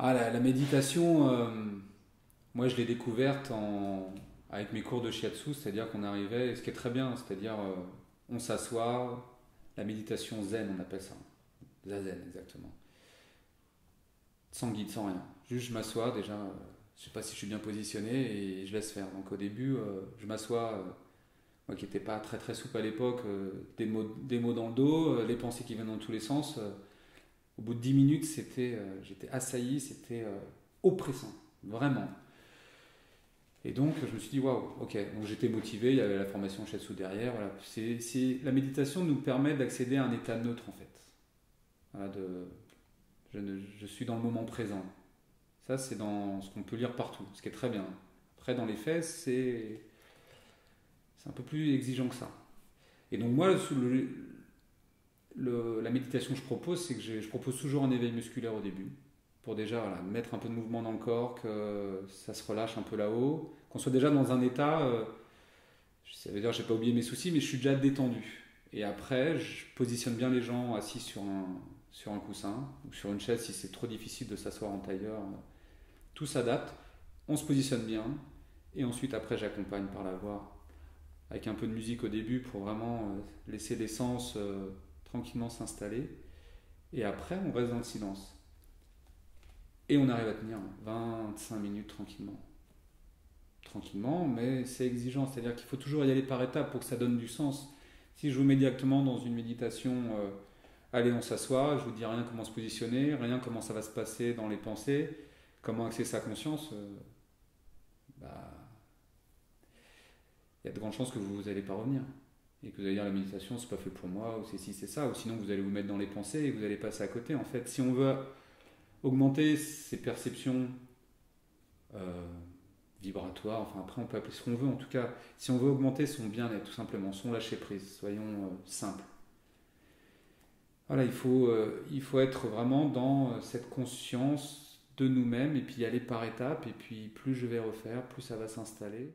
La méditation, moi je l'ai découverte avec mes cours de shiatsu, c'est-à-dire qu'on arrivait, ce qui est très bien, c'est-à-dire on s'assoit, la méditation zen on appelle ça, zazen exactement, sans guide, sans rien. Juste je m'assois déjà, je sais pas si je suis bien positionné et je laisse faire. Donc au début, je m'assois, moi qui n'étais pas très très souple à l'époque, des mots dans le dos, les pensées qui viennent dans tous les sens. Au bout de 10 minutes, j'étais assailli, c'était oppressant, vraiment. Et donc, je me suis dit, waouh, ok. Donc, j'étais motivé, il y avait la formation Shiatsu derrière. Voilà. La méditation nous permet d'accéder à un état neutre, en fait. Voilà, je suis dans le moment présent. Ça, c'est dans ce qu'on peut lire partout, ce qui est très bien. Après, dans les faits, c'est un peu plus exigeant que ça. Et donc, moi, la méditation que je propose, c'est que je propose toujours un éveil musculaire au début, pour déjà voilà, mettre un peu de mouvement dans le corps, que ça se relâche un peu là-haut, qu'on soit déjà dans un état, ça veut dire que je n'ai pas oublié mes soucis, mais je suis déjà détendu. Et après, je positionne bien les gens assis sur un coussin ou sur une chaise si c'est trop difficile de s'asseoir en tailleur. Tout s'adapte, on se positionne bien, et ensuite après j'accompagne par la voix avec un peu de musique au début pour vraiment laisser l'essence tranquillement s'installer. Et après, on reste dans le silence. Et on arrive à tenir 25 minutes tranquillement. Tranquillement, mais c'est exigeant. C'est-à-dire qu'il faut toujours y aller par étapes pour que ça donne du sens. Si je vous mets directement dans une méditation, allez, on s'assoit, je vous dis rien comment se positionner, rien comment ça va se passer dans les pensées, comment axer sa conscience, bah, il y a de grandes chances que vous n'allez pas revenir. Et que vous allez dire la méditation, c'est pas fait pour moi, ou c'est ci, c'est ça, ou sinon vous allez vous mettre dans les pensées et vous allez passer à côté. En fait, si on veut augmenter ses perceptions euh, vibratoires, enfin après on peut appeler ce qu'on veut, en tout cas, si on veut augmenter son bien-être, tout simplement, son lâcher-prise, soyons simples. Voilà, il faut être vraiment dans cette conscience de nous-mêmes et puis y aller par étapes, et puis plus je vais refaire, plus ça va s'installer.